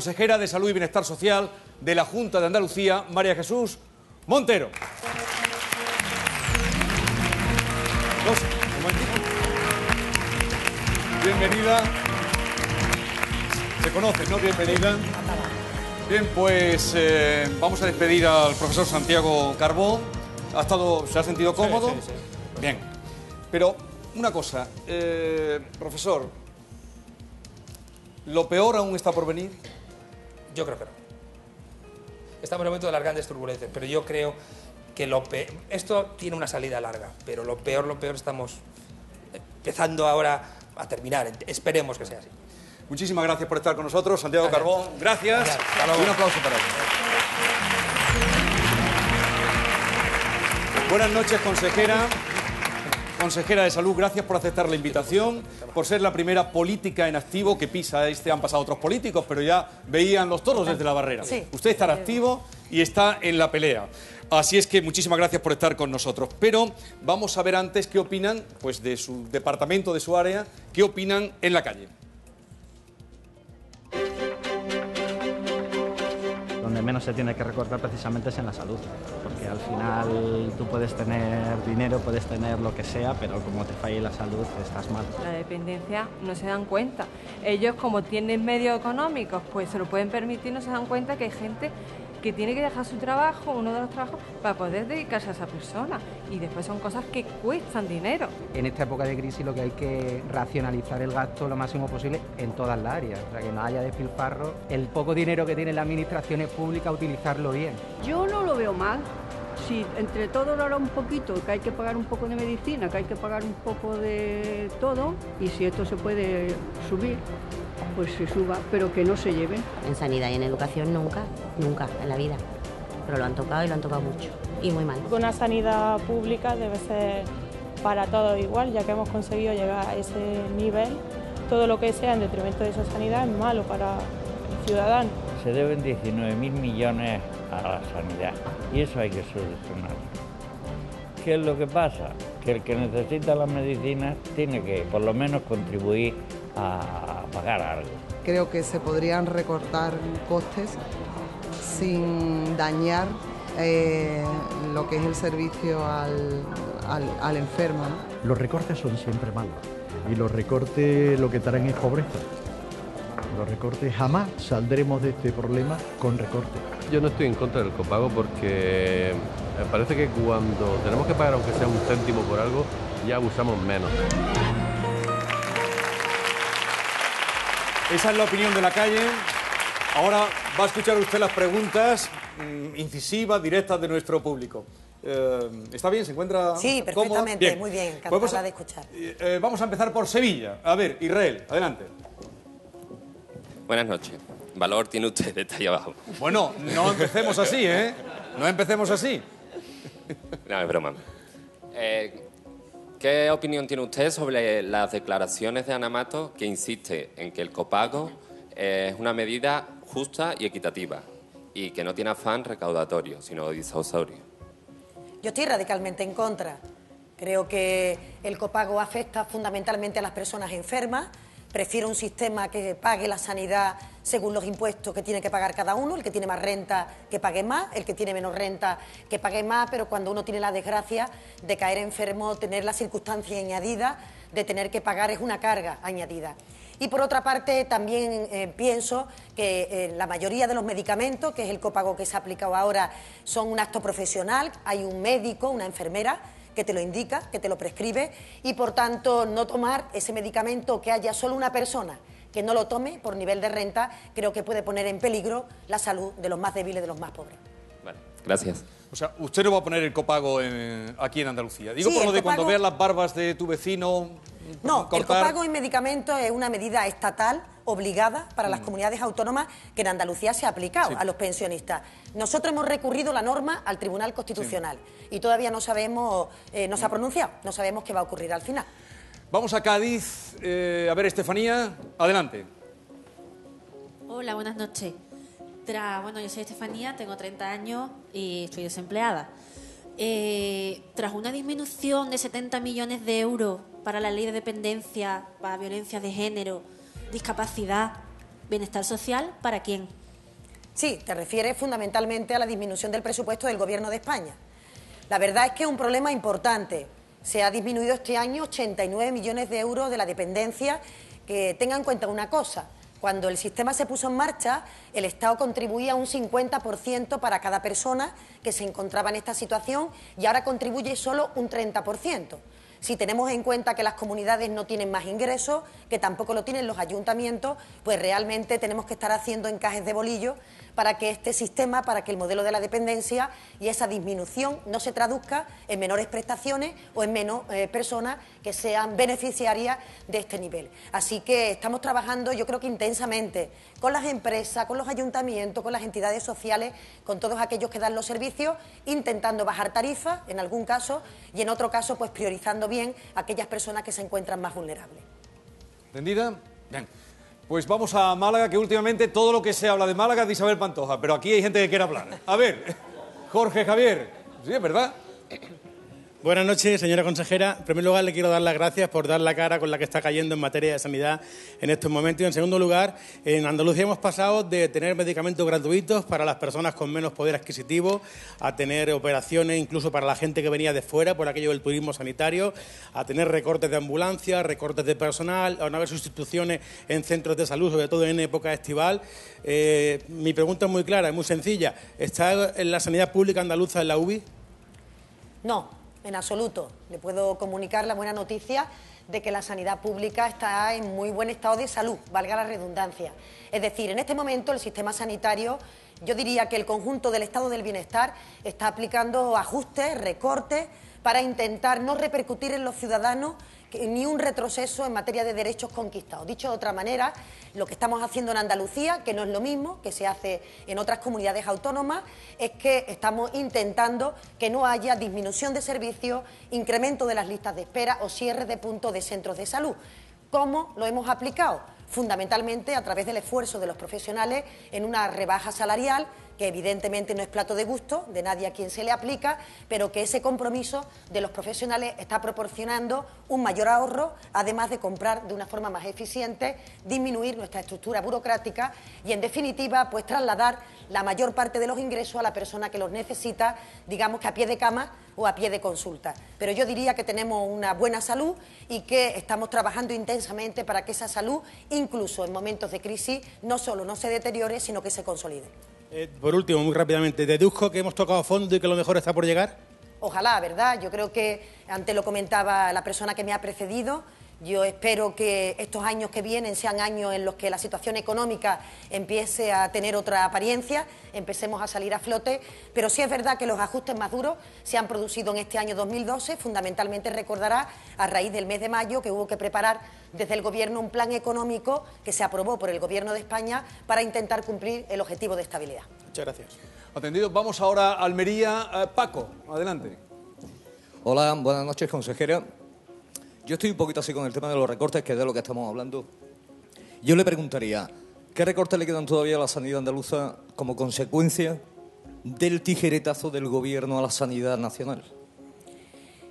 Consejera de Salud y Bienestar Social de la Junta de Andalucía, María Jesús Montero. Un momentito. Bienvenida. Se conocen, ¿no? Bienvenida. Bien, pues vamos a despedir al profesor Santiago Carbó. ¿Se ha sentido cómodo? Sí, sí, sí. Bien. Pero una cosa, profesor, ¿lo peor aún está por venir? Yo creo que no. Estamos en el momento de las grandes turbulencias, pero yo creo que esto tiene una salida larga, pero lo peor estamos empezando ahora a terminar. Esperemos que sea así. Muchísimas gracias por estar con nosotros, Santiago Carbó. Gracias. Y un aplauso para él. Buenas noches, consejera. Consejera de Salud, gracias por aceptar la invitación, por ser la primera política en activo que pisa Han pasado otros políticos, pero ya veían los toros desde la barrera. Sí. Usted está activo y está en la pelea. Así es que muchísimas gracias por estar con nosotros. Pero vamos a ver antes qué opinan, pues, de su departamento, de su área, qué opinan en la calle. Donde menos se tiene que recortar precisamente es en la salud, porque al final tú puedes tener dinero, puedes tener lo que sea, pero como te falle la salud estás mal. La dependencia no se dan cuenta. Ellos, como tienen medios económicos, pues se lo pueden permitir, no se dan cuenta que hay gente que tiene que dejar su trabajo, uno de los trabajos, para poder dedicarse a esa persona. Y después son cosas que cuestan dinero. En esta época de crisis lo que hay que racionalizar el gasto lo máximo posible en todas las áreas, o sea, que no haya despilfarro. El poco dinero que tienen las administraciones públicas, utilizarlo bien. Yo no lo veo mal. Si entre todo lo hará un poquito, que hay que pagar un poco de medicina, que hay que pagar un poco de todo, y si esto se puede subir, pues se suba, pero que no se lleve. En sanidad y en educación nunca en la vida. Pero lo han tocado y lo han tocado mucho. Y muy mal. Una sanidad pública debe ser para todos igual, ya que hemos conseguido llegar a ese nivel. Todo lo que sea en detrimento de esa sanidad es malo para el ciudadano. Se deben 19.000 millones a la sanidad y eso hay que solucionarlo. ¿Qué es lo que pasa? Que el que necesita las medicinas tiene que por lo menos contribuir a pagar algo. Creo que se podrían recortar costes sin dañar lo que es el servicio al enfermo, ¿no? Los recortes son siempre malos y los recortes lo que traen es pobreza. Los recortes, jamás saldremos de este problema con recortes. Yo no estoy en contra del copago porque me parece que cuando tenemos que pagar aunque sea un céntimo por algo, ya abusamos menos. Esa es la opinión de la calle. Ahora va a escuchar usted las preguntas incisivas, directas de nuestro público. ¿Está bien? ¿Se encuentra Sí, perfectamente. Bien. Muy bien, encantada de escuchar. Vamos a empezar por Sevilla. A ver, Israel, adelante. Buenas noches. Valor tiene usted, está ahí abajo. Bueno, no empecemos así, ¿eh? No empecemos así. No, es broma. ¿Qué opinión tiene usted sobre las declaraciones de Ana Mato que insiste en que el copago es una medida justa y equitativa y que no tiene afán recaudatorio, sino disuasorio? Yo estoy radicalmente en contra. Creo que el copago afecta fundamentalmente a las personas enfermas. Prefiero un sistema que pague la sanidad según los impuestos que tiene que pagar cada uno, el que tiene más renta que pague más, el que tiene menos renta que pague más, pero cuando uno tiene la desgracia de caer enfermo, tener la circunstancia añadida de tener que pagar es una carga añadida. Y por otra parte también pienso que la mayoría de los medicamentos, que es el copago que se ha aplicado ahora, son un acto profesional, hay un médico, una enfermera, que te lo indica, que te lo prescribe y por tanto no tomar ese medicamento, que haya solo una persona que no lo tome por nivel de renta, creo que puede poner en peligro la salud de los más débiles, de los más pobres. Vale, gracias. O sea, usted no va a poner el copago aquí en Andalucía. Digo, Sí, por lo de copago... cuando veas las barbas de tu vecino... No, cortar... el copago en medicamentos es una medida estatal obligada para las comunidades autónomas que en Andalucía se ha aplicado a los pensionistas. Nosotros hemos recurrido la norma al Tribunal Constitucional y todavía no sabemos, no se ha pronunciado, no sabemos qué va a ocurrir al final. Vamos a Cádiz. A ver, Estefanía, adelante. Hola, buenas noches. Bueno, yo soy Estefanía, tengo 30 años y estoy desempleada. Tras una disminución de 70 millones de euros para la ley de dependencia, para violencia de género, discapacidad, ¿Bienestar social para quién? Sí, te refieres fundamentalmente a la disminución del presupuesto del Gobierno de España. La verdad es que es un problema importante. Se ha disminuido este año 89 millones de euros de la dependencia. Que tengan en cuenta una cosa, cuando el sistema se puso en marcha, el Estado contribuía un 50% para cada persona que se encontraba en esta situación y ahora contribuye solo un 30%. Si tenemos en cuenta que las comunidades no tienen más ingresos, que tampoco lo tienen los ayuntamientos, pues realmente tenemos que estar haciendo encajes de bolillo para que este sistema, para que el modelo de la dependencia y esa disminución no se traduzca en menores prestaciones o en menos personas que sean beneficiarias de este nivel. Así que estamos trabajando, yo creo que intensamente, con las empresas, con los ayuntamientos, con las entidades sociales, con todos aquellos que dan los servicios, intentando bajar tarifas, en algún caso, y en otro caso, pues priorizando bien a aquellas personas que se encuentran más vulnerables. ¿Entendida? Bien. Pues vamos a Málaga, que últimamente todo lo que se habla de Málaga es de Isabel Pantoja, pero aquí hay gente que quiere hablar. A ver, Jorge Javier, sí, es verdad. Buenas noches, señora consejera. En primer lugar, le quiero dar las gracias por dar la cara con la que está cayendo en materia de sanidad en estos momentos. Y en segundo lugar, en Andalucía hemos pasado de tener medicamentos gratuitos para las personas con menos poder adquisitivo a tener operaciones incluso para la gente que venía de fuera por aquello del turismo sanitario, a tener recortes de ambulancias, recortes de personal, a no haber sustituciones en centros de salud, sobre todo en época estival. Mi pregunta es muy clara, es muy sencilla. ¿Está en la sanidad pública andaluza en la UBI? No. En absoluto. Le puedo comunicar la buena noticia de que la sanidad pública está en muy buen estado de salud, valga la redundancia. Es decir, en este momento el sistema sanitario, yo diría que el conjunto del estado del bienestar está aplicando ajustes, recortes, para intentar no repercutir en los ciudadanos ni un retroceso en materia de derechos conquistados. Dicho de otra manera, lo que estamos haciendo en Andalucía, que no es lo mismo que se hace en otras comunidades autónomas, es que estamos intentando que no haya disminución de servicios, incremento de las listas de espera o cierre de puntos de centros de salud. ¿Cómo lo hemos aplicado? Fundamentalmente a través del esfuerzo de los profesionales en una rebaja salarial, que evidentemente no es plato de gusto de nadie a quien se le aplica, pero que ese compromiso de los profesionales está proporcionando un mayor ahorro, además de comprar de una forma más eficiente, disminuir nuestra estructura burocrática y, en definitiva, pues trasladar la mayor parte de los ingresos a la persona que los necesita, digamos que a pie de cama o a pie de consulta. Pero yo diría que tenemos una buena salud y que estamos trabajando intensamente para que esa salud, incluso en momentos de crisis, no solo no se deteriore, sino que se consolide. Por último, muy rápidamente, ¿deduzco que hemos tocado fondo y que lo mejor está por llegar? Ojalá, ¿verdad? Yo creo que, antes lo comentaba la persona que me ha precedido, yo espero que estos años que vienen sean años en los que la situación económica empiece a tener otra apariencia, empecemos a salir a flote, pero sí es verdad que los ajustes más duros se han producido en este año 2012, fundamentalmente recordará a raíz del mes de mayo que hubo que preparar desde el Gobierno un plan económico que se aprobó por el Gobierno de España para intentar cumplir el objetivo de estabilidad. Muchas gracias. Atendido, vamos ahora a Almería. Paco, adelante. Hola, buenas noches, consejera. Yo estoy un poquito así con el tema de los recortes, que es de lo que estamos hablando. Yo le preguntaría, ¿qué recortes le quedan todavía a la sanidad andaluza como consecuencia del tijeretazo del Gobierno a la sanidad nacional?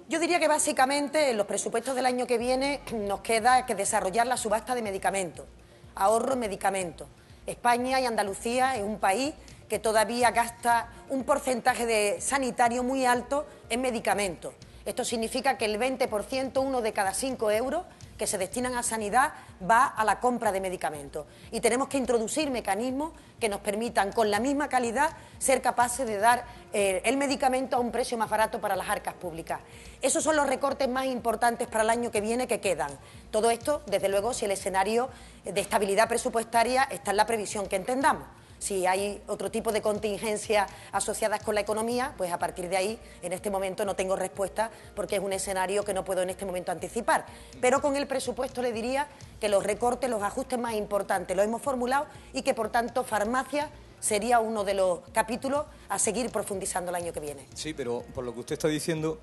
Yo diría que básicamente en los presupuestos del año que viene nos queda que desarrollar la subasta de medicamentos, ahorro en medicamentos. España y Andalucía es un país que todavía gasta un porcentaje de sanitario muy alto en medicamentos. Esto significa que el 20%, 1 de cada 5 euros que se destinan a sanidad, va a la compra de medicamentos. Y tenemos que introducir mecanismos que nos permitan, con la misma calidad, ser capaces de dar el medicamento a un precio más barato para las arcas públicas. Esos son los recortes más importantes para el año que viene que quedan. Todo esto, desde luego, si el escenario de estabilidad presupuestaria está en la previsión que entendamos. Si hay otro tipo de contingencias asociadas con la economía, pues a partir de ahí, en este momento no tengo respuesta porque es un escenario que no puedo en este momento anticipar. Pero con el presupuesto le diría que los recortes, los ajustes más importantes los hemos formulado y que, por tanto, farmacia sería uno de los capítulos a seguir profundizando el año que viene. Sí, pero por lo que usted está diciendo,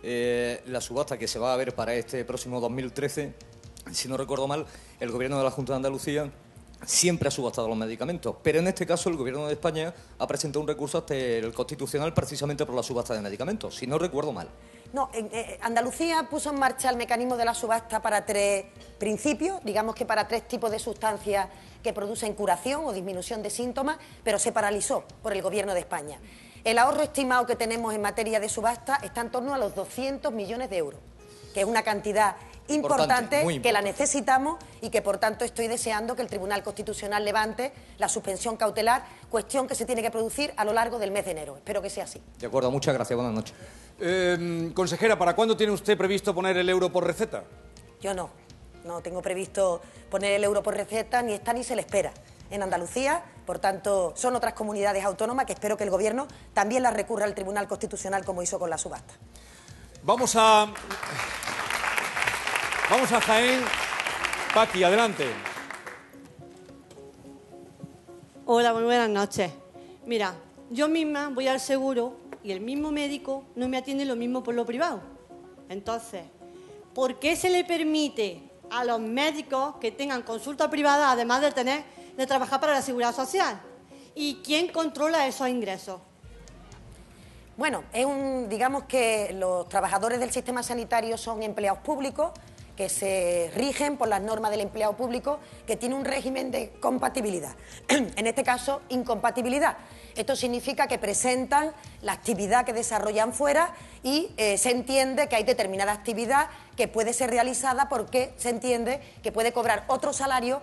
la subasta que se va a ver para este próximo 2013, si no recuerdo mal, el Gobierno de la Junta de Andalucía siempre ha subastado los medicamentos, pero en este caso el Gobierno de España ha presentado un recurso ante el Constitucional precisamente por la subasta de medicamentos, si no recuerdo mal. No, Andalucía puso en marcha el mecanismo de la subasta para 3 principios, digamos que para 3 tipos de sustancias que producen curación o disminución de síntomas, pero se paralizó por el Gobierno de España. El ahorro estimado que tenemos en materia de subasta está en torno a los 200 millones de euros, que es una cantidad importante, que la necesitamos y que, por tanto, estoy deseando que el Tribunal Constitucional levante la suspensión cautelar, cuestión que se tiene que producir a lo largo del mes de enero. Espero que sea así. De acuerdo, muchas gracias. Buenas noches. Consejera, ¿para cuándo tiene usted previsto poner el euro por receta? Yo no tengo previsto poner el euro por receta, ni está ni se le espera en Andalucía. Por tanto, son otras comunidades autónomas que espero que el Gobierno también las recurra al Tribunal Constitucional como hizo con la subasta. Vamos a Jaén. Paqui, adelante. Hola, muy buenas noches. Mira, yo misma voy al seguro y el mismo médico no me atiende lo mismo por lo privado. Entonces, ¿por qué se le permite a los médicos que tengan consulta privada, además de trabajar para la Seguridad Social? ¿Y quién controla esos ingresos? Bueno, digamos que los trabajadores del sistema sanitario son empleados públicos que se rigen por las normas del empleado público, que tiene un régimen de compatibilidad. En este caso, incompatibilidad. Esto significa que presentan la actividad que desarrollan fuera y se entiende que hay determinada actividad que puede ser realizada porque se entiende que puede cobrar otro salario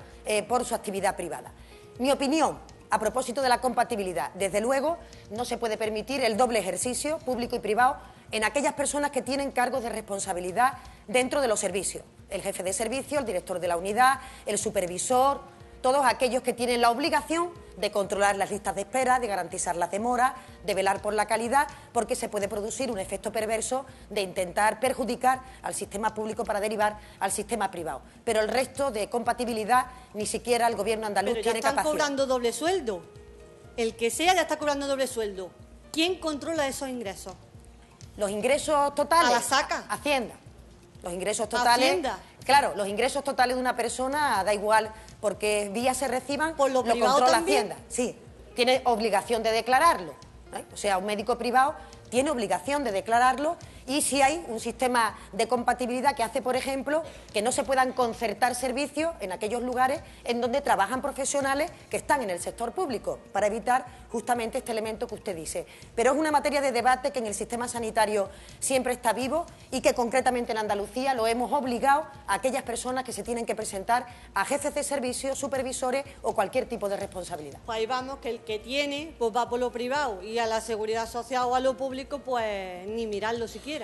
por su actividad privada. Mi opinión, a propósito de la compatibilidad, desde luego no se puede permitir el doble ejercicio público y privado en aquellas personas que tienen cargos de responsabilidad dentro de los servicios. El jefe de servicio, el director de la unidad, el supervisor, todos aquellos que tienen la obligación de controlar las listas de espera, de garantizar las demoras, de velar por la calidad, porque se puede producir un efecto perverso de intentar perjudicar al sistema público para derivar al sistema privado. Pero el resto de compatibilidad ni siquiera el Gobierno andaluz tiene capacidad. Pero ya están cobrando doble sueldo. El que sea ya está cobrando doble sueldo. ¿Quién controla esos ingresos? Los ingresos totales. ¿A la saca? Hacienda. Los ingresos totales. ¿Hacienda? Claro, los ingresos totales de una persona da igual porque vía se reciban, ¿por lo privado controla también? Hacienda. Sí, tiene obligación de declararlo. O sea, un médico privado tiene obligación de declararlo y si hay un sistema de compatibilidad que hace, por ejemplo, que no se puedan concertar servicios en aquellos lugares en donde trabajan profesionales que están en el sector público, para evitar justamente este elemento que usted dice. Pero es una materia de debate que en el sistema sanitario siempre está vivo y que concretamente en Andalucía lo hemos obligado a aquellas personas que se tienen que presentar a jefes de servicios, supervisores o cualquier tipo de responsabilidad. Pues ahí vamos, que el que tiene pues va por lo privado y a la Seguridad Social o a lo público pues ni mirarlo siquiera.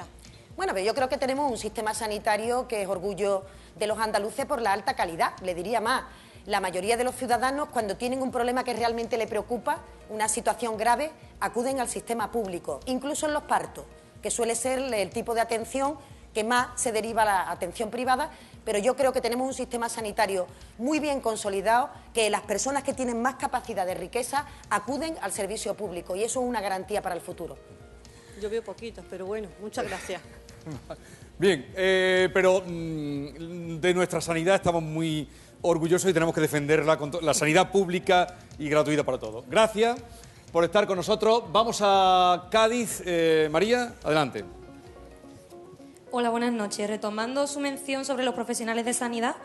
Bueno, pero yo creo que tenemos un sistema sanitario que es orgullo de los andaluces por la alta calidad. Le diría más, la mayoría de los ciudadanos cuando tienen un problema que realmente le preocupa, una situación grave, acuden al sistema público, incluso en los partos, que suele ser el tipo de atención que más se deriva a la atención privada, pero yo creo que tenemos un sistema sanitario muy bien consolidado, que las personas que tienen más capacidad de riqueza acuden al servicio público y eso es una garantía para el futuro. Yo veo poquitos, pero bueno, muchas gracias. Bien, pero de nuestra sanidad estamos muy orgullosos y tenemos que defenderla, la sanidad pública y gratuita para todos. Gracias por estar con nosotros. Vamos a Cádiz. María, adelante. Hola, buenas noches. Retomando su mención sobre los profesionales de sanidad,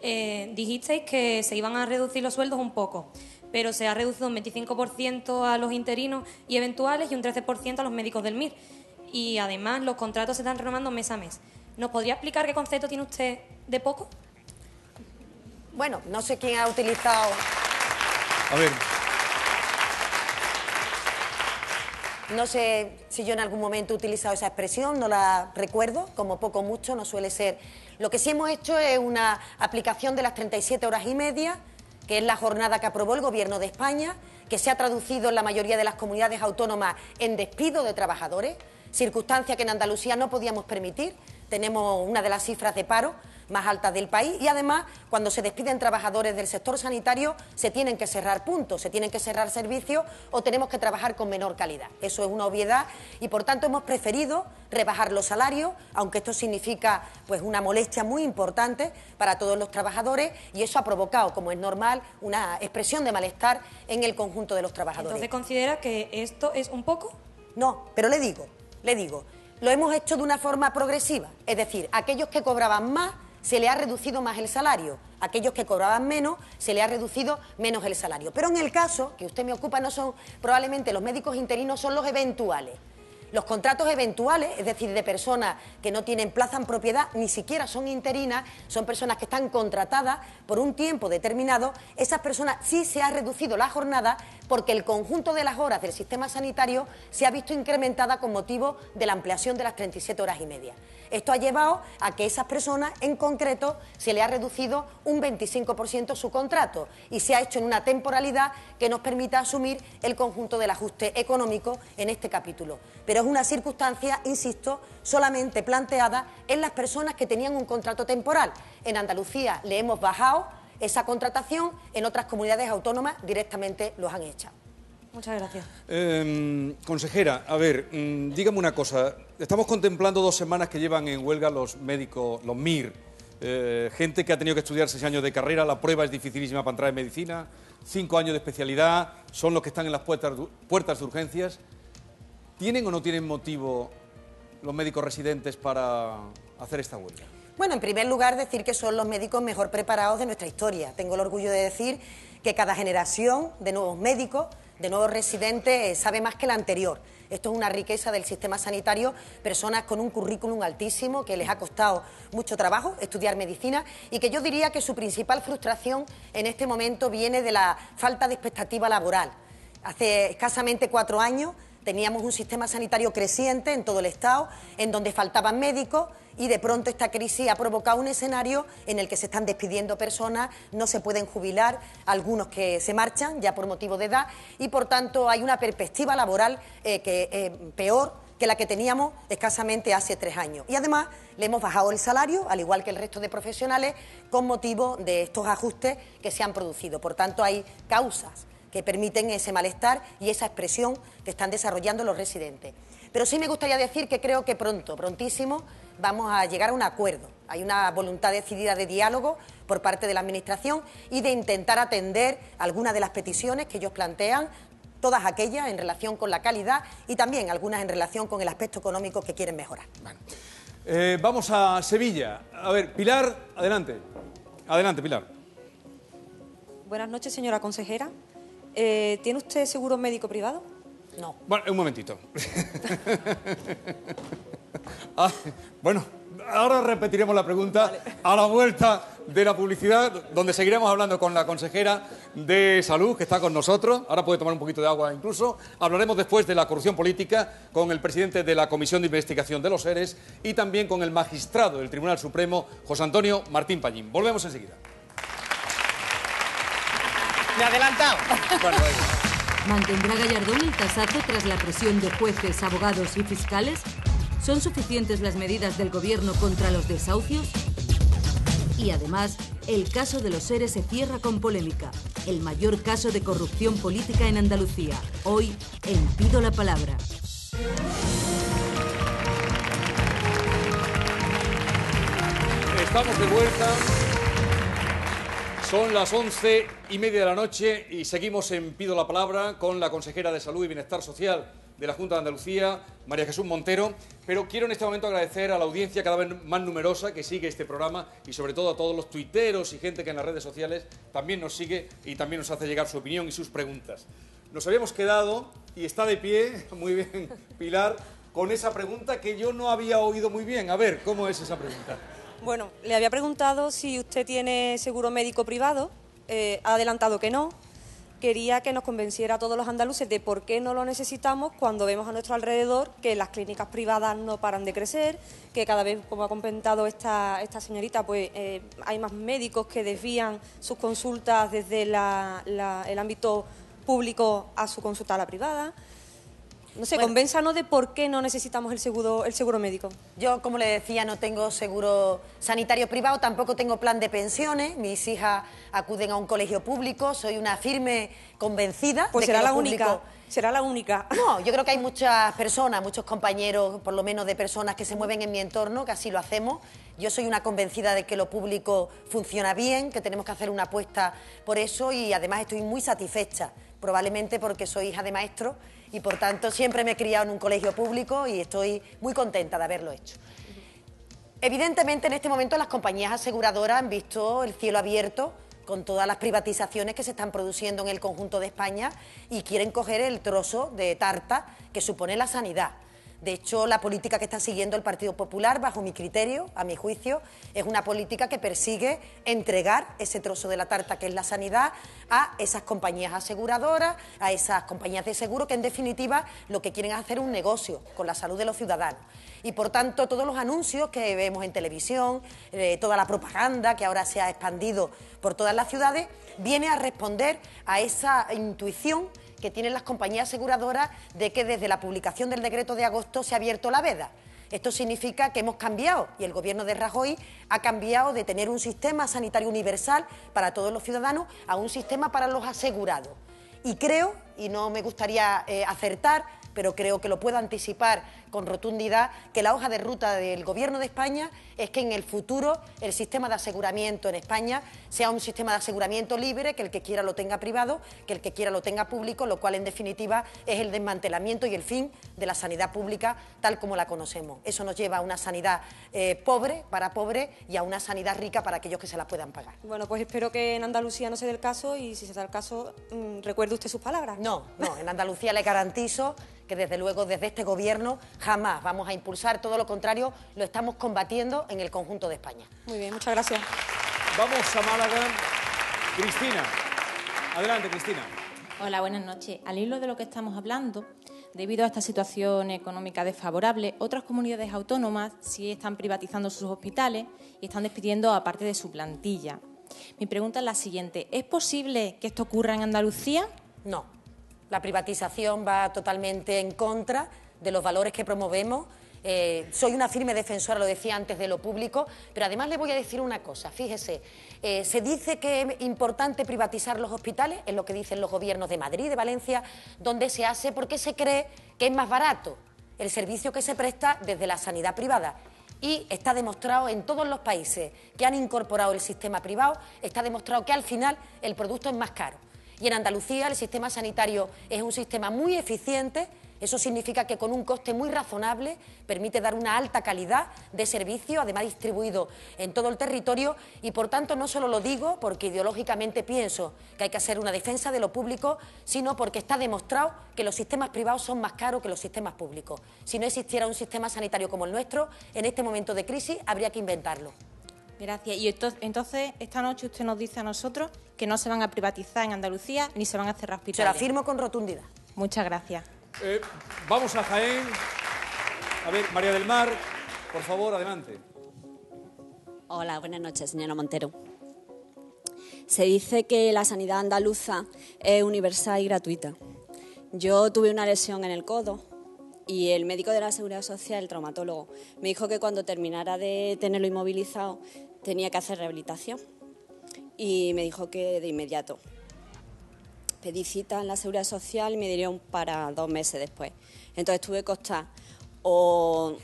dijisteis que se iban a reducir los sueldos un poco, pero se ha reducido un 25% a los interinos y eventuales y un 13% a los médicos del MIR. Y además los contratos se están renovando mes a mes. ¿Nos podría explicar qué concepto tiene usted de poco? Bueno, no sé quién ha utilizado... A ver. No sé si yo en algún momento he utilizado esa expresión, no la recuerdo, como poco mucho, no suele ser. Lo que sí hemos hecho es una aplicación de las 37 horas y media, que es la jornada que aprobó el Gobierno de España, que se ha traducido en la mayoría de las comunidades autónomas en despido de trabajadores, circunstancia que en Andalucía no podíamos permitir. Tenemos una de las cifras de paro más altas del país y además cuando se despiden trabajadores del sector sanitario se tienen que cerrar puntos, se tienen que cerrar servicios o tenemos que trabajar con menor calidad. Eso es una obviedad y por tanto hemos preferido rebajar los salarios, aunque esto significa pues una molestia muy importante para todos los trabajadores y eso ha provocado, como es normal, una expresión de malestar en el conjunto de los trabajadores. ¿Entonces considera que esto es un poco? No, pero le digo, lo hemos hecho de una forma progresiva, es decir, aquellos que cobraban más se le ha reducido más el salario, aquellos que cobraban menos se le ha reducido menos el salario. Pero en el caso que usted me ocupa no son probablemente los médicos interinos, son los eventuales. Los contratos eventuales, es decir, de personas que no tienen plaza en propiedad, ni siquiera son interinas, son personas que están contratadas por un tiempo determinado, esas personas sí se ha reducido la jornada porque el conjunto de las horas del sistema sanitario se ha visto incrementada con motivo de la ampliación de las 37 horas y media. Esto ha llevado a que esas personas, en concreto, se le ha reducido un 25% su contrato y se ha hecho en una temporalidad que nos permita asumir el conjunto del ajuste económico en este capítulo. Pero es una circunstancia, insisto, solamente planteada en las personas que tenían un contrato temporal. En Andalucía le hemos bajado esa contratación, en otras comunidades autónomas directamente los han echado. Muchas gracias. Consejera, a ver, dígame una cosa. Estamos contemplando 2 semanas que llevan en huelga los médicos, los MIR. Gente que ha tenido que estudiar 6 años de carrera, la prueba es dificilísima para entrar en medicina, 5 años de especialidad, son los que están en las puertas de urgencias. ¿Tienen o no tienen motivo los médicos residentes para hacer esta huelga? Bueno, en primer lugar, decir que son los médicos mejor preparados de nuestra historia. Tengo el orgullo de decir que cada generación de nuevos médicos, de nuevos residentes, sabe más que la anterior. Esto es una riqueza del sistema sanitario, personas con un currículum altísimo que les ha costado mucho trabajo estudiar medicina y que yo diría que su principal frustración en este momento viene de la falta de expectativa laboral. Hace escasamente 4 años teníamos un sistema sanitario creciente en todo el Estado, en donde faltaban médicos y de pronto esta crisis ha provocado un escenario en el que se están despidiendo personas, no se pueden jubilar, algunos que se marchan ya por motivo de edad y por tanto hay una perspectiva laboral peor que la que teníamos escasamente hace 3 años. Y además le hemos bajado el salario, al igual que el resto de profesionales, con motivo de estos ajustes que se han producido. Por tanto hay causas que permiten ese malestar y esa expresión que están desarrollando los residentes. Pero sí me gustaría decir que creo que prontísimo, vamos a llegar a un acuerdo. Hay una voluntad decidida de diálogo por parte de la Administración y de intentar atender algunas de las peticiones que ellos plantean, todas aquellas en relación con la calidad y también algunas en relación con el aspecto económico que quieren mejorar. Bueno. Vamos a Sevilla. A ver, Pilar, adelante. Adelante, Pilar. Buenas noches, señora consejera. ¿Tiene usted seguro médico privado? No. Bueno, un momentito. Bueno, ahora repetiremos la pregunta a la vuelta de la publicidad, donde seguiremos hablando con la consejera de Salud, que está con nosotros. Ahora puede tomar un poquito de agua incluso. Hablaremos después de la corrupción política con el presidente de la Comisión de Investigación de los ERES y también con el magistrado del Tribunal Supremo, José Antonio Martín Pallín. Volvemos enseguida. Me he adelantado. Bueno, ¿Mantendrá Gallardón el tasazo tras la presión de jueces, abogados y fiscales? ¿Son suficientes las medidas del Gobierno contra los desahucios? Y además, el caso de los ERE se cierra con polémica. El mayor caso de corrupción política en Andalucía. Hoy, en Pido la Palabra. Estamos de vuelta. Son las 11:30 de la noche y seguimos en Pido la Palabra con la consejera de Salud y Bienestar Social de la Junta de Andalucía, María Jesús Montero. Pero quiero en este momento agradecer a la audiencia cada vez más numerosa que sigue este programa y sobre todo a todos los tuiteros y gente que en las redes sociales también nos sigue y también nos hace llegar su opinión y sus preguntas. Nos habíamos quedado, y está de pie, muy bien, Pilar, con esa pregunta que yo no había oído muy bien. A ver, ¿cómo es esa pregunta? Bueno, le había preguntado si usted tiene seguro médico privado, ha adelantado que no. Quería que nos convenciera a todos los andaluces de por qué no lo necesitamos cuando vemos a nuestro alrededor que las clínicas privadas no paran de crecer, que cada vez, como ha comentado esta señorita, pues hay más médicos que desvían sus consultas desde el ámbito público a su consulta a la privada. No sé, convénzanos de por qué no necesitamos el seguro médico. Yo, como le decía, no tengo seguro sanitario privado, tampoco tengo plan de pensiones, mis hijas acuden a un colegio público, soy una firme convencida Pues de será que la lo público... única, será la única. No, yo creo que hay muchas personas, muchos compañeros, por lo menos de personas que se mueven en mi entorno, que así lo hacemos. Yo soy una convencida de que lo público funciona bien, que tenemos que hacer una apuesta por eso y además estoy muy satisfecha, probablemente porque soy hija de maestro y por tanto siempre me he criado en un colegio público y estoy muy contenta de haberlo hecho. Evidentemente en este momento las compañías aseguradoras han visto el cielo abierto con todas las privatizaciones que se están produciendo en el conjunto de España y quieren coger el trozo de tarta que supone la sanidad. De hecho, la política que está siguiendo el Partido Popular, bajo mi criterio, a mi juicio, es una política que persigue entregar ese trozo de la tarta que es la sanidad a esas compañías aseguradoras, a esas compañías de seguro que en definitiva lo que quieren es hacer un negocio con la salud de los ciudadanos. Y por tanto todos los anuncios que vemos en televisión, toda la propaganda que ahora se ha expandido por todas las ciudades, viene a responder a esa intuición que tienen las compañías aseguradoras de que desde la publicación del decreto de agosto se ha abierto la veda. Esto significa que hemos cambiado y el gobierno de Rajoy ha cambiado de tener un sistema sanitario universal para todos los ciudadanos a un sistema para los asegurados. Y creo, y no me gustaría acertar, pero creo que lo puedo anticipar con rotundidad, que la hoja de ruta del Gobierno de España es que en el futuro el sistema de aseguramiento en España sea un sistema de aseguramiento libre, que el que quiera lo tenga privado, que el que quiera lo tenga público, lo cual en definitiva es el desmantelamiento y el fin de la sanidad pública tal como la conocemos. Eso nos lleva a una sanidad pobre para pobres y a una sanidad rica para aquellos que se la puedan pagar. Bueno, pues espero que en Andalucía no se dé el caso y si se da el caso, recuerde usted sus palabras. No, en Andalucía le garantizo que desde luego desde este Gobierno jamás vamos a impulsar, todo lo contrario, lo estamos combatiendo en el conjunto de España. Muy bien, muchas gracias. Vamos a Málaga. Cristina. Adelante, Cristina. Hola, buenas noches. Al hilo de lo que estamos hablando, debido a esta situación económica desfavorable, otras comunidades autónomas sí están privatizando sus hospitales y están despidiendo a parte de su plantilla. Mi pregunta es la siguiente. ¿Es posible que esto ocurra en Andalucía? No. La privatización va totalmente en contra de los valores que promovemos. Soy una firme defensora, lo decía antes, de lo público, pero además le voy a decir una cosa. Fíjese, se dice que es importante privatizar los hospitales, es lo que dicen los gobiernos de Madrid, de Valencia, donde se hace porque se cree que es más barato el servicio que se presta desde la sanidad privada. Y está demostrado en todos los países que han incorporado el sistema privado, está demostrado que al final el producto es más caro. Y en Andalucía el sistema sanitario es un sistema muy eficiente, eso significa que con un coste muy razonable permite dar una alta calidad de servicio, además distribuido en todo el territorio y por tanto no solo lo digo porque ideológicamente pienso que hay que hacer una defensa de lo público, sino porque está demostrado que los sistemas privados son más caros que los sistemas públicos. Si no existiera un sistema sanitario como el nuestro, en este momento de crisis habría que inventarlo. Gracias. Y entonces, esta noche usted nos dice a nosotros que no se van a privatizar en Andalucía ni se van a cerrar hospitales. Se lo afirmo con rotundidad. Muchas gracias. Vamos a Jaén. A ver, María del Mar, por favor, adelante. Hola, buenas noches, señora Montero. Se dice que la sanidad andaluza es universal y gratuita. Yo tuve una lesión en el codo y el médico de la Seguridad Social, el traumatólogo, me dijo que cuando terminara de tenerlo inmovilizado tenía que hacer rehabilitación y me dijo que de inmediato. Pedí cita en la Seguridad Social y me dieron para 2 meses después. Entonces tuve que optar o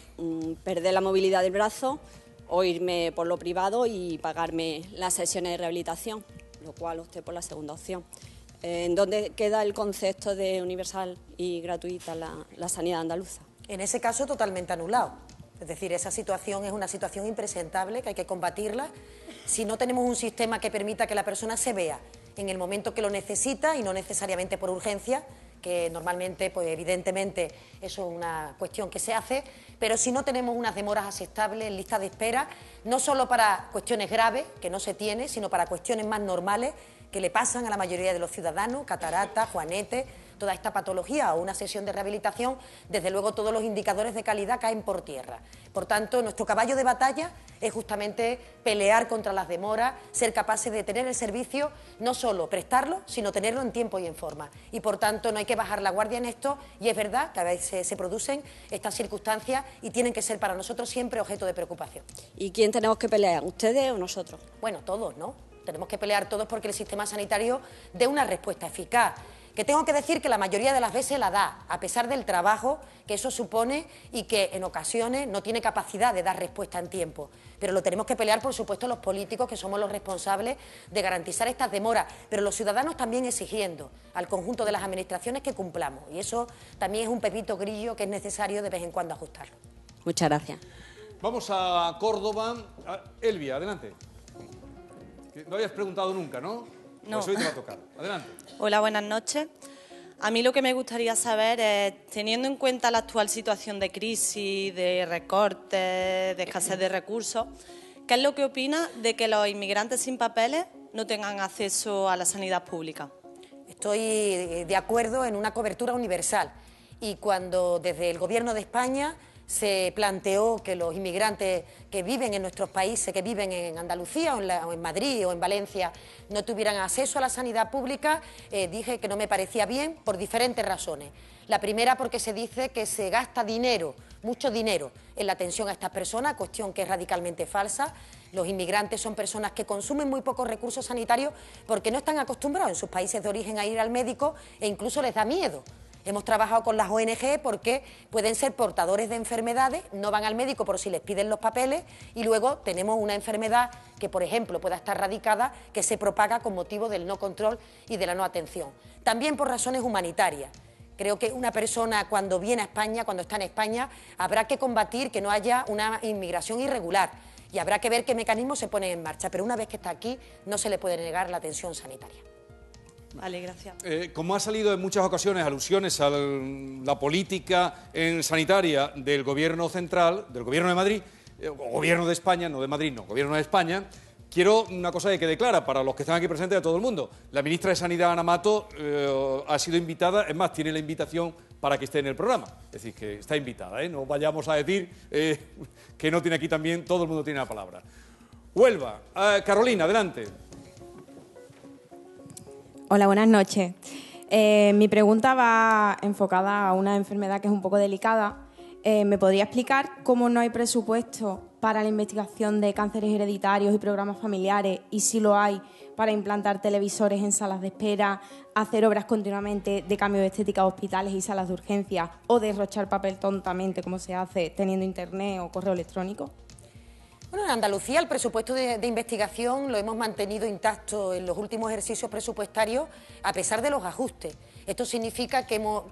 perder la movilidad del brazo o irme por lo privado y pagarme las sesiones de rehabilitación, lo cual opté por la segunda opción. ¿En dónde queda el concepto de universal y gratuita la sanidad andaluza? En ese caso totalmente anulado. Es decir, esa situación es una situación impresentable que hay que combatirla. Si no tenemos un sistema que permita que la persona se vea en el momento que lo necesita y no necesariamente por urgencia, que normalmente, pues evidentemente, eso es una cuestión que se hace, pero si no tenemos unas demoras aceptables en lista de espera, no solo para cuestiones graves, que no se tiene, sino para cuestiones más normales que le pasan a la mayoría de los ciudadanos, cataratas, juanetes, toda esta patología o una sesión de rehabilitación, desde luego todos los indicadores de calidad caen por tierra. Por tanto, nuestro caballo de batalla es justamente pelear contra las demoras, ser capaces de tener el servicio, no solo prestarlo, sino tenerlo en tiempo y en forma. Y por tanto, no hay que bajar la guardia en esto, y es verdad que a veces se producen estas circunstancias y tienen que ser para nosotros siempre objeto de preocupación. ¿Y quién tenemos que pelear, ustedes o nosotros? Bueno, todos, ¿no? Tenemos que pelear todos porque el sistema sanitario dé una respuesta eficaz. Que tengo que decir que la mayoría de las veces la da, a pesar del trabajo que eso supone y que en ocasiones no tiene capacidad de dar respuesta en tiempo. Pero lo tenemos que pelear, por supuesto, los políticos, que somos los responsables de garantizar estas demoras, pero los ciudadanos también exigiendo al conjunto de las administraciones que cumplamos. Y eso también es un pepito grillo que es necesario de vez en cuando ajustarlo. Muchas gracias. Vamos a Córdoba. Elvia, adelante. No habías preguntado nunca, ¿no? No. Pues hoy te va a tocar. Adelante. Hola, buenas noches. A mí lo que me gustaría saber es, teniendo en cuenta la actual situación de crisis, de recortes, de escasez de recursos, ¿qué es lo que opina de que los inmigrantes sin papeles no tengan acceso a la sanidad pública? Estoy de acuerdo en una cobertura universal, y cuando desde el Gobierno de España se planteó que los inmigrantes que viven en nuestros países, que viven en Andalucía o en Madrid o en Valencia, no tuvieran acceso a la sanidad pública, dije que no me parecía bien por diferentes razones. La primera, porque se dice que se gasta dinero, mucho dinero, en la atención a estas personas, cuestión que es radicalmente falsa. Los inmigrantes son personas que consumen muy pocos recursos sanitarios porque no están acostumbrados en sus países de origen a ir al médico, e incluso les da miedo. Hemos trabajado con las ONG porque pueden ser portadores de enfermedades, no van al médico por si les piden los papeles, y luego tenemos una enfermedad que, por ejemplo, pueda estar radicada, que se propaga con motivo del no control y de la no atención. También por razones humanitarias. Creo que una persona, cuando viene a España, cuando está en España, habrá que combatir que no haya una inmigración irregular, y habrá que ver qué mecanismos se ponen en marcha, pero una vez que está aquí no se le puede negar la atención sanitaria. Vale, gracias. Como ha salido en muchas ocasiones alusiones a la política sanitaria del Gobierno central, del Gobierno de Madrid, o Gobierno de España, no de Madrid, no, Gobierno de España, quiero una cosa que quede clara para los que están aquí presentes, de todo el mundo. La ministra de Sanidad, Ana Mato, ha sido invitada, es más, tiene la invitación para que esté en el programa. Es decir, que está invitada, ¿eh? No vayamos a decir que no tiene aquí también, todo el mundo tiene la palabra. Huelva. Carolina, adelante. Hola, buenas noches. Mi pregunta va enfocada a una enfermedad que es un poco delicada. ¿Me podría explicar cómo no hay presupuesto para la investigación de cánceres hereditarios y programas familiares, y si lo hay, para implantar televisores en salas de espera, hacer obras continuamente de cambio de estética a hospitales y salas de urgencias, o derrochar papel tontamente como se hace teniendo internet o correo electrónico? Bueno, en Andalucía el presupuesto de investigación lo hemos mantenido intacto en los últimos ejercicios presupuestarios a pesar de los ajustes. Esto significa que hemos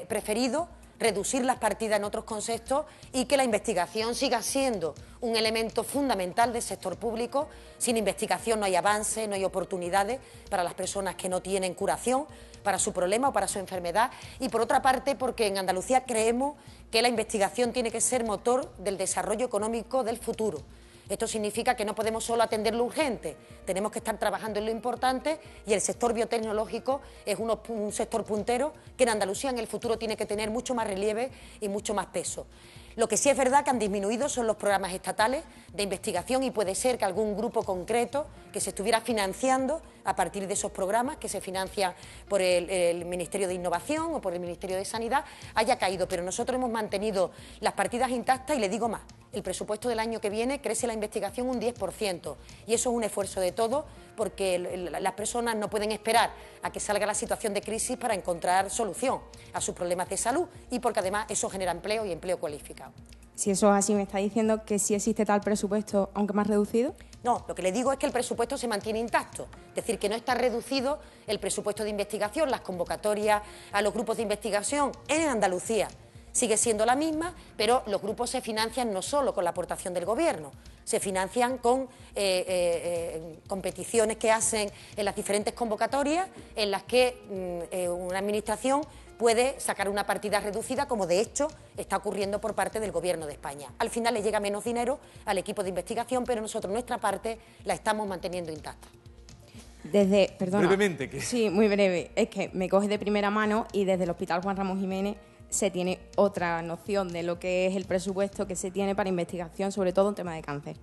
preferido reducir las partidas en otros conceptos y que la investigación siga siendo un elemento fundamental del sector público. Sin investigación no hay avance, no hay oportunidades para las personas que no tienen curación para su problema o para su enfermedad. Y por otra parte, porque en Andalucía creemos que la investigación tiene que ser motor del desarrollo económico del futuro. Esto significa que no podemos solo atender lo urgente, tenemos que estar trabajando en lo importante, y el sector biotecnológico es un sector puntero que en Andalucía en el futuro tiene que tener mucho más relieve y mucho más peso. Lo que sí es verdad que han disminuido son los programas estatales de investigación, y puede ser que algún grupo concreto que se estuviera financiando a partir de esos programas, que se financian por el Ministerio de Innovación o por el Ministerio de Sanidad, haya caído. Pero nosotros hemos mantenido las partidas intactas, y le digo más, el presupuesto del año que viene crece la investigación un 10%, y eso es un esfuerzo de todos, porque las personas no pueden esperar a que salga la situación de crisis para encontrar solución a sus problemas de salud, y porque además eso genera empleo y empleo cualificado. Si eso es así, ¿me está diciendo que sí existe tal presupuesto, aunque más reducido? No, lo que le digo es que el presupuesto se mantiene intacto, es decir, que no está reducido el presupuesto de investigación, las convocatorias a los grupos de investigación en Andalucía sigue siendo la misma, pero los grupos se financian no solo con la aportación del Gobierno, se financian con competiciones que hacen en las diferentes convocatorias, en las que una administración puede sacar una partida reducida, como de hecho está ocurriendo por parte del Gobierno de España. Al final le llega menos dinero al equipo de investigación, pero nosotros nuestra parte la estamos manteniendo intacta. Perdona. Brevemente. Sí, muy breve. Es que me coge de primera mano y desde el Hospital Juan Ramón Jiménez se tiene otra noción de lo que es el presupuesto que se tiene para investigación, sobre todo en tema de cáncer.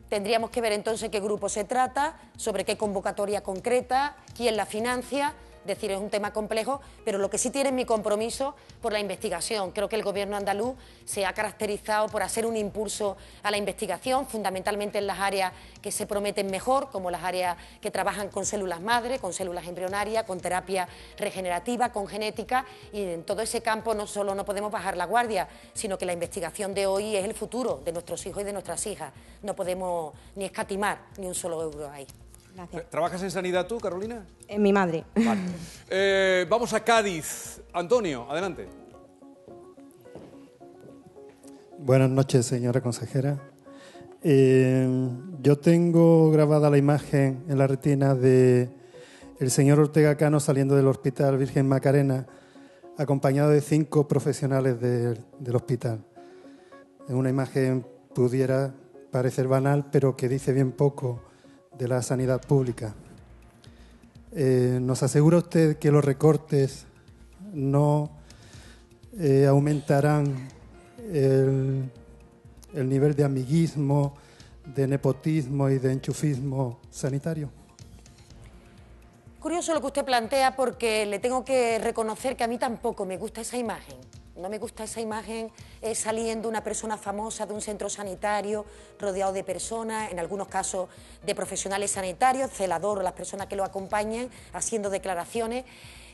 Tendríamos que ver entonces qué grupo se trata, sobre qué convocatoria concreta, quién la financia. Es decir, es un tema complejo, pero lo que sí tiene es mi compromiso por la investigación. Creo que el Gobierno andaluz se ha caracterizado por hacer un impulso a la investigación, fundamentalmente en las áreas que se prometen mejor, como las áreas que trabajan con células madre, con células embrionarias, con terapia regenerativa, con genética, y en todo ese campo no solo no podemos bajar la guardia, sino que la investigación de hoy es el futuro de nuestros hijos y de nuestras hijas. No podemos ni escatimar ni un solo euro ahí. Gracias. ¿Trabajas en sanidad tú, Carolina? Mi madre. Vale. Vamos a Cádiz. Antonio, adelante. Buenas noches, señora consejera. Yo tengo grabada la imagen en la retina de el señor Ortega Cano saliendo del Hospital Virgen Macarena, acompañado de 5 profesionales del hospital. Es una imagen pudiera parecer banal, pero que dice bien poco de la sanidad pública. ¿Nos asegura usted que los recortes no aumentarán el nivel de amiguismo, de nepotismo y de enchufismo sanitario? Curioso lo que usted plantea, porque le tengo que reconocer que a mí tampoco me gusta esa imagen. No me gusta esa imagen saliendo una persona famosa de un centro sanitario rodeado de personas, en algunos casos de profesionales sanitarios, celador o las personas que lo acompañan, haciendo declaraciones.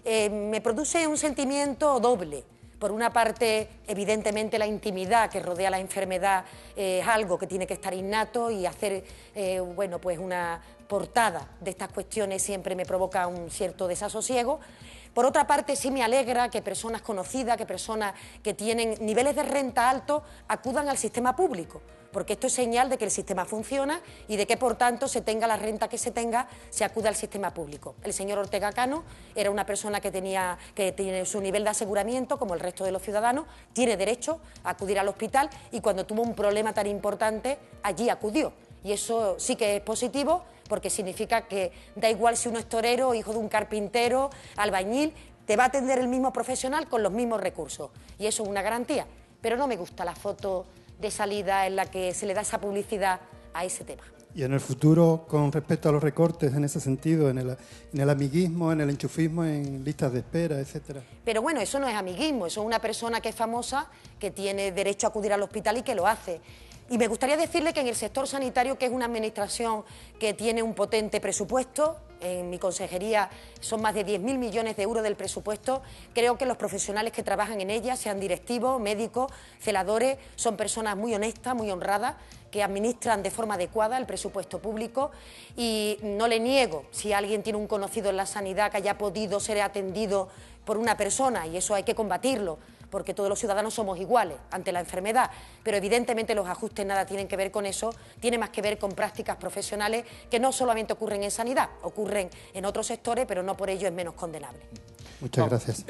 Me produce un sentimiento doble. Por una parte, evidentemente, la intimidad que rodea la enfermedad es algo que tiene que estar innato, y hacer bueno, pues una portada de estas cuestiones siempre me provoca un cierto desasosiego. Por otra parte, sí me alegra que personas conocidas, que personas que tienen niveles de renta altos acudan al sistema público, porque esto es señal de que el sistema funciona y de que, por tanto, se tenga la renta que se tenga, se acude al sistema público. El señor Ortega Cano era una persona que tiene su nivel de aseguramiento, como el resto de los ciudadanos, tiene derecho a acudir al hospital, y cuando tuvo un problema tan importante, allí acudió. Y eso sí que es positivo, porque significa que da igual si uno es torero, hijo de un carpintero, albañil, te va a atender el mismo profesional con los mismos recursos. Y eso es una garantía. Pero no me gusta la foto de salida en la que se le da esa publicidad a ese tema. Y en el futuro, con respecto a los recortes en ese sentido, en el amiguismo, en el enchufismo, en listas de espera, etcétera. Pero bueno, eso no es amiguismo, eso es una persona que es famosa, que tiene derecho a acudir al hospital y que lo hace. Y me gustaría decirle que en el sector sanitario, que es una administración que tiene un potente presupuesto, en mi consejería son más de 10.000 millones de euros del presupuesto, creo que los profesionales que trabajan en ella, sean directivos, médicos, celadores, son personas muy honestas, muy honradas, que administran de forma adecuada el presupuesto público, y no le niego, si alguien tiene un conocido en la sanidad que haya podido ser atendido por una persona, y eso hay que combatirlo, porque todos los ciudadanos somos iguales ante la enfermedad, pero evidentemente los ajustes nada tienen que ver con eso, tiene más que ver con prácticas profesionales que no solamente ocurren en sanidad, ocurren en otros sectores, pero no por ello es menos condenable. Muchas gracias.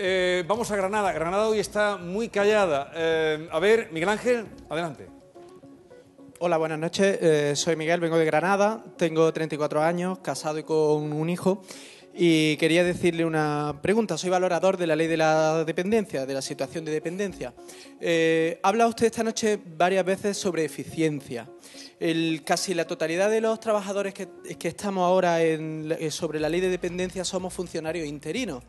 Vamos a Granada. Granada hoy está muy callada. A ver, Miguel Ángel, adelante. Hola, buenas noches. Soy Miguel, vengo de Granada, tengo 34 años, casado y con un hijo. Y quería decirle una pregunta. Soy valorador de la ley de la dependencia, de la situación de dependencia. Habla usted esta noche varias veces sobre eficiencia. Casi la totalidad de los trabajadores que estamos ahora sobre la ley de dependencia somos funcionarios interinos.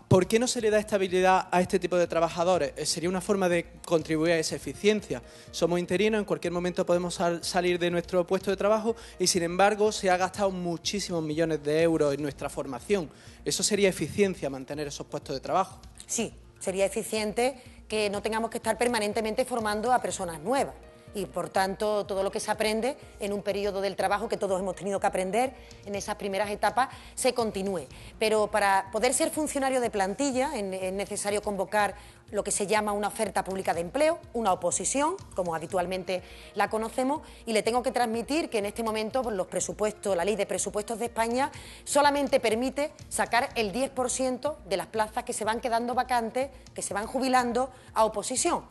¿Por qué no se le da estabilidad a este tipo de trabajadores? Sería una forma de contribuir a esa eficiencia. Somos interinos, en cualquier momento podemos salir de nuestro puesto de trabajo y, sin embargo, se ha gastado muchísimos millones de euros en nuestra formación. ¿Eso sería eficiencia, mantener esos puestos de trabajo? Sí, sería eficiente que no tengamos que estar permanentemente formando a personas nuevas. Y, por tanto, todo lo que se aprende en un periodo del trabajo que todos hemos tenido que aprender en esas primeras etapas, se continúe. Pero para poder ser funcionario de plantilla es necesario convocar lo que se llama una oferta pública de empleo, una oposición, como habitualmente la conocemos, y le tengo que transmitir que en este momento pues, los presupuestos, la ley de presupuestos de España solamente permite sacar el 10% de las plazas que se van quedando vacantes, que se van jubilando a oposición.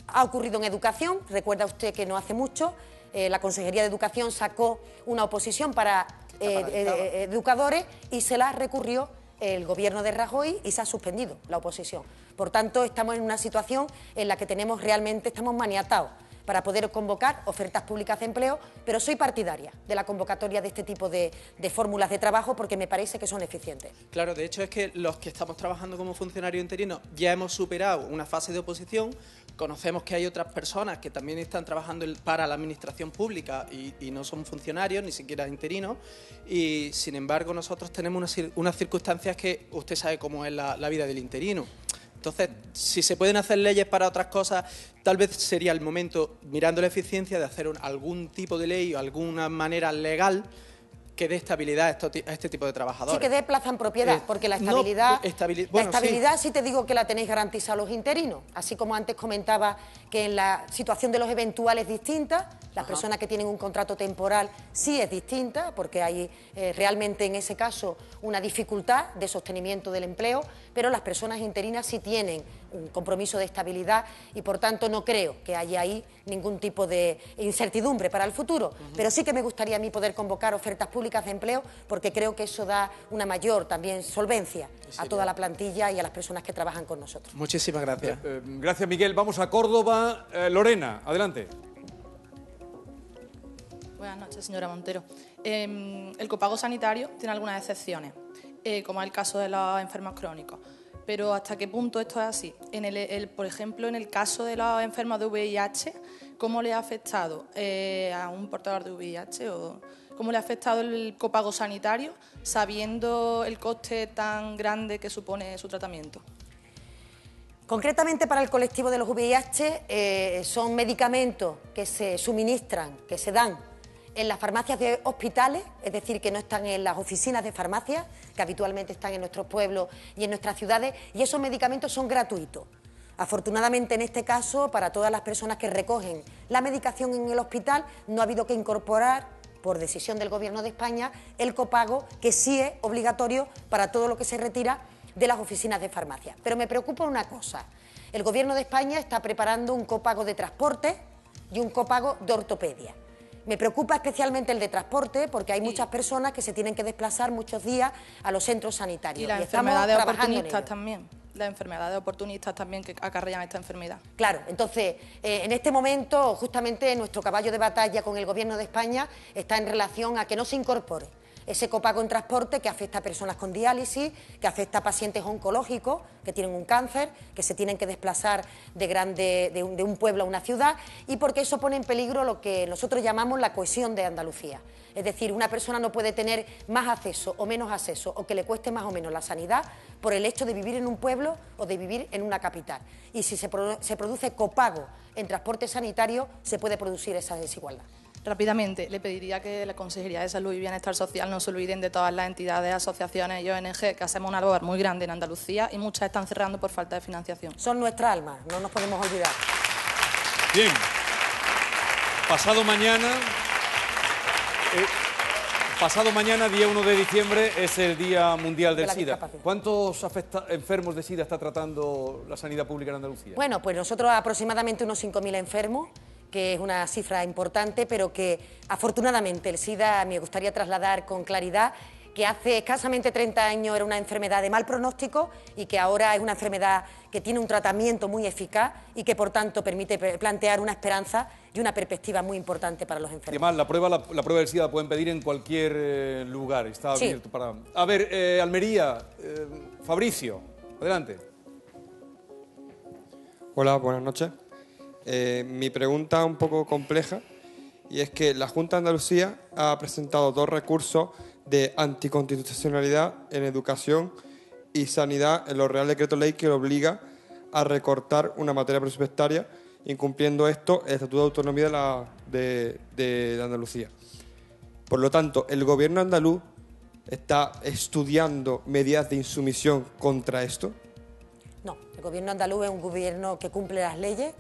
Ha ocurrido en educación, recuerda usted que no hace mucho, la Consejería de Educación sacó una oposición para educadores y se la recurrió el Gobierno de Rajoy y se ha suspendido la oposición. Por tanto, estamos en una situación en la que estamos maniatados para poder convocar ofertas públicas de empleo, pero soy partidaria de la convocatoria de este tipo de fórmulas de trabajo porque me parece que son eficientes. Claro, de hecho es que los que estamos trabajando como funcionarios interinos ya hemos superado una fase de oposición, conocemos que hay otras personas que también están trabajando para la administración pública y no son funcionarios, ni siquiera interinos, y sin embargo nosotros tenemos unas circunstancias que usted sabe cómo es la vida del interino. Entonces, si se pueden hacer leyes para otras cosas, tal vez sería el momento, mirando la eficiencia, de hacer algún tipo de ley o alguna manera legal que dé estabilidad a este tipo de trabajadores. Sí, que dé plaza en propiedad, porque la estabilidad, sí te digo que la tenéis garantizada los interinos, así como antes comentaba que en la situación de los eventuales es distinta, las personas que tienen un contrato temporal sí es distinta, porque hay realmente en ese caso una dificultad de sostenimiento del empleo, pero las personas interinas sí tienen un compromiso de estabilidad y por tanto no creo que haya ahí ningún tipo de incertidumbre para el futuro, pero sí que me gustaría a mí poder convocar ofertas públicas de empleo porque creo que eso da una mayor también solvencia a toda la plantilla y a las personas que trabajan con nosotros. Muchísimas gracias. Gracias, Miguel. Vamos a Córdoba. Lorena, adelante. Buenas noches, señora Montero. El copago sanitario tiene algunas excepciones, como es el caso de los enfermos crónicos. Pero ¿hasta qué punto esto es así? Por ejemplo, en el caso de los enfermos de VIH, ¿cómo le ha afectado a un portador de VIH o cómo le ha afectado el copago sanitario sabiendo el coste tan grande que supone su tratamiento? Concretamente para el colectivo de los VIH son medicamentos que se suministran, que se dan en las farmacias de hospitales, es decir, que no están en las oficinas de farmacia, que habitualmente están en nuestros pueblos y en nuestras ciudades, y esos medicamentos son gratuitos. Afortunadamente, en este caso, para todas las personas que recogen la medicación en el hospital, no ha habido que incorporar, por decisión del Gobierno de España, el copago, que sí es obligatorio para todo lo que se retira de las oficinas de farmacia. Pero me preocupa una cosa, el Gobierno de España está preparando un copago de transporte y un copago de ortopedia. Me preocupa especialmente el de transporte porque hay muchas personas que se tienen que desplazar muchos días a los centros sanitarios. Y las enfermedades oportunistas también, las enfermedades oportunistas también que acarrean esta enfermedad. Claro, entonces, en este momento, justamente nuestro caballo de batalla con el Gobierno de España está en relación a que no se incorpore ese copago en transporte que afecta a personas con diálisis, que afecta a pacientes oncológicos que tienen un cáncer, que se tienen que desplazar de un pueblo a una ciudad y porque eso pone en peligro lo que nosotros llamamos la cohesión de Andalucía. Es decir, una persona no puede tener más acceso o menos acceso o que le cueste más o menos la sanidad por el hecho de vivir en un pueblo o de vivir en una capital. Y si se produce copago en transporte sanitario, se puede producir esa desigualdad. Rápidamente, le pediría que la Consejería de Salud y Bienestar Social no se olviden de todas las entidades, asociaciones y ONG que hacemos una labor muy grande en Andalucía y muchas están cerrando por falta de financiación. Son nuestra alma, no nos podemos olvidar. Bien, pasado mañana, día 1 de diciembre, es el Día Mundial del SIDA. ¿Cuántos enfermos de SIDA está tratando la sanidad pública en Andalucía? Bueno, pues nosotros aproximadamente unos 5.000 enfermos, que es una cifra importante, pero que afortunadamente el SIDA, me gustaría trasladar con claridad, que hace escasamente 30 años era una enfermedad de mal pronóstico y que ahora es una enfermedad que tiene un tratamiento muy eficaz y que por tanto permite plantear una esperanza y una perspectiva muy importante para los enfermos. Y además, la prueba del SIDA la pueden pedir en cualquier lugar, está abierto para... A ver, Almería, Fabricio, adelante. Hola, buenas noches. Mi pregunta es un poco compleja y es que la Junta de Andalucía ha presentado 2 recursos de anticonstitucionalidad en educación y sanidad en los Real Decreto Ley que obliga a recortar una materia presupuestaria, incumpliendo esto el Estatuto de Autonomía de Andalucía. Por lo tanto, ¿el Gobierno andaluz está estudiando medidas de insumisión contra esto? No, el Gobierno andaluz es un gobierno que cumple las leyes,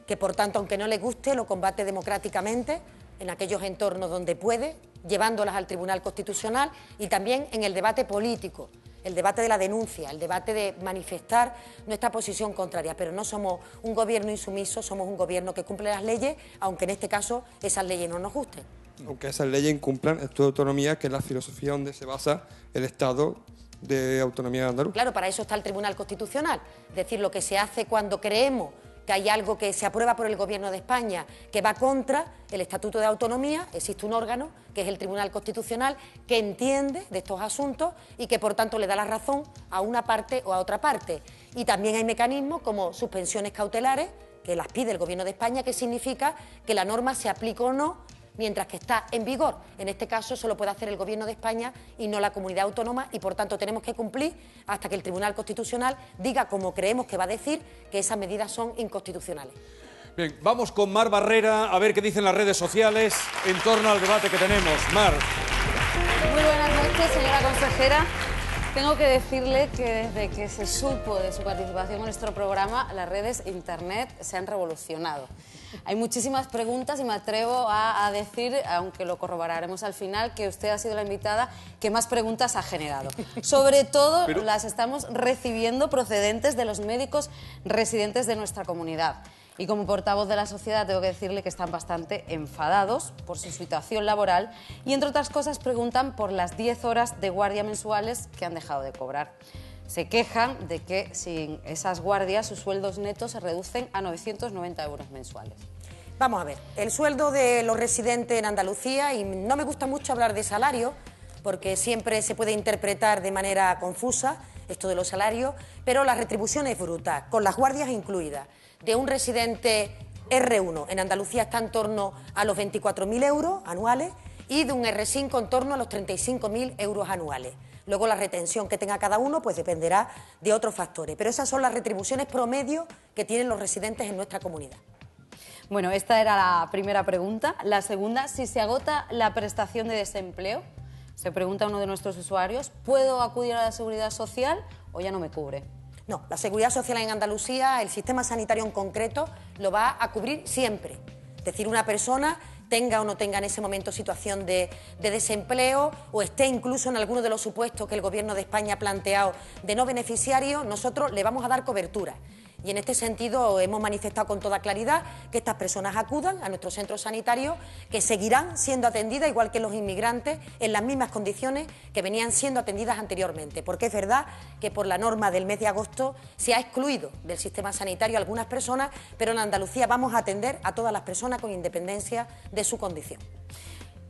que por tanto, aunque no le guste, lo combate democráticamente en aquellos entornos donde puede, llevándolas al Tribunal Constitucional y también en el debate político el debate de la denuncia, el debate de manifestar nuestra posición contraria, pero no somos un gobierno insumiso, somos un gobierno que cumple las leyes, aunque en este caso esas leyes no nos gusten. Aunque esas leyes incumplan el Estatuto de Autonomía, que es la filosofía donde se basa el Estado de Autonomía andaluz. Claro, para eso está el Tribunal Constitucional, es decir, lo que se hace cuando creemos que hay algo que se aprueba por el Gobierno de España que va contra el Estatuto de Autonomía, existe un órgano, que es el Tribunal Constitucional, que entiende de estos asuntos y que, por tanto, le da la razón a una parte o a otra parte. Y también hay mecanismos como suspensiones cautelares, que las pide el Gobierno de España, que significa que la norma se aplica o no mientras que está en vigor. En este caso solo puede hacer el Gobierno de España y no la comunidad autónoma, y por tanto tenemos que cumplir hasta que el Tribunal Constitucional diga, como creemos que va a decir, que esas medidas son inconstitucionales. Bien, vamos con Mar Barrera a ver qué dicen las redes sociales en torno al debate que tenemos. Mar. Muy buenas noches, señora consejera. Tengo que decirle que desde que se supo de su participación en nuestro programa, las redes Internet se han revolucionado. Hay muchísimas preguntas y me atrevo a decir, aunque lo corroboraremos al final, que usted ha sido la invitada que más preguntas ha generado. Sobre todo las estamos recibiendo procedentes de los médicos residentes de nuestra comunidad. Y como portavoz de la sociedad tengo que decirle que están bastante enfadados por su situación laboral y, entre otras cosas, preguntan por las 10 horas de guardia mensuales que han dejado de cobrar. Se quejan de que sin esas guardias sus sueldos netos se reducen a 990 euros mensuales. Vamos a ver, el sueldo de los residentes en Andalucía, y no me gusta mucho hablar de salario, porque siempre se puede interpretar de manera confusa esto de los salarios, pero la retribución es brutal, con las guardias incluidas. De un residente R1 en Andalucía está en torno a los 24.000 euros anuales y de un R5 en torno a los 35.000 euros anuales. Luego la retención que tenga cada uno pues dependerá de otros factores, pero esas son las retribuciones promedio que tienen los residentes en nuestra comunidad. Bueno, esta era la primera pregunta. La segunda, si se agota la prestación de desempleo, se pregunta uno de nuestros usuarios, ¿puedo acudir a la Seguridad Social o ya no me cubre? No, la Seguridad Social en Andalucía, el sistema sanitario en concreto, lo va a cubrir siempre. Es decir, una persona tenga o no tenga en ese momento situación de desempleo o esté incluso en alguno de los supuestos que el Gobierno de España ha planteado de no beneficiario, nosotros le vamos a dar cobertura. Y en este sentido hemos manifestado con toda claridad que estas personas acudan a nuestros centros sanitarios, que seguirán siendo atendidas, igual que los inmigrantes, en las mismas condiciones que venían siendo atendidas anteriormente. Porque es verdad que por la norma del mes de agosto se ha excluido del sistema sanitario a algunas personas, pero en Andalucía vamos a atender a todas las personas con independencia de su condición.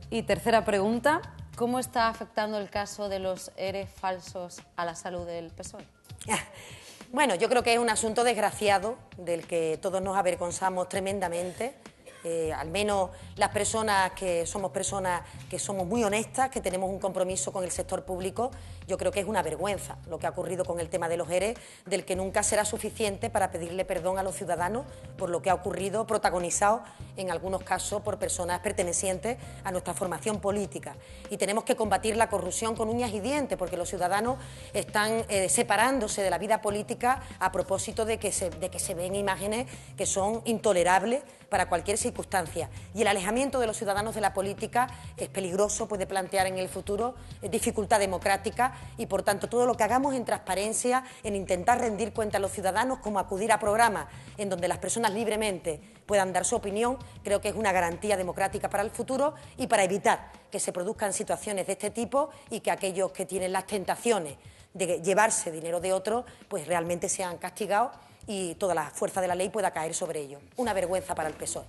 Y tercera pregunta, ¿cómo está afectando el caso de los ERE falsos a la salud del PSOE? Bueno, yo creo que es un asunto desgraciado del que todos nos avergonzamos tremendamente. Al menos las personas que somos muy honestas, que tenemos un compromiso con el sector público, yo creo que es una vergüenza lo que ha ocurrido con el tema de los ERE, del que nunca será suficiente para pedirle perdón a los ciudadanos por lo que ha ocurrido, protagonizado en algunos casos por personas pertenecientes a nuestra formación política. Y tenemos que combatir la corrupción con uñas y dientes, porque los ciudadanos están separándose de la vida política a propósito de que se ven imágenes que son intolerables para cualquier circunstancia. Y el alejamiento de los ciudadanos de la política es peligroso, puede plantear en el futuro dificultad democrática y, por tanto, todo lo que hagamos en transparencia, en intentar rendir cuenta a los ciudadanos, como acudir a programas en donde las personas libremente puedan dar su opinión, creo que es una garantía democrática para el futuro y para evitar que se produzcan situaciones de este tipo y que aquellos que tienen las tentaciones de llevarse dinero de otros, pues realmente sean castigados y toda la fuerza de la ley pueda caer sobre ellos. Una vergüenza para el PSOE.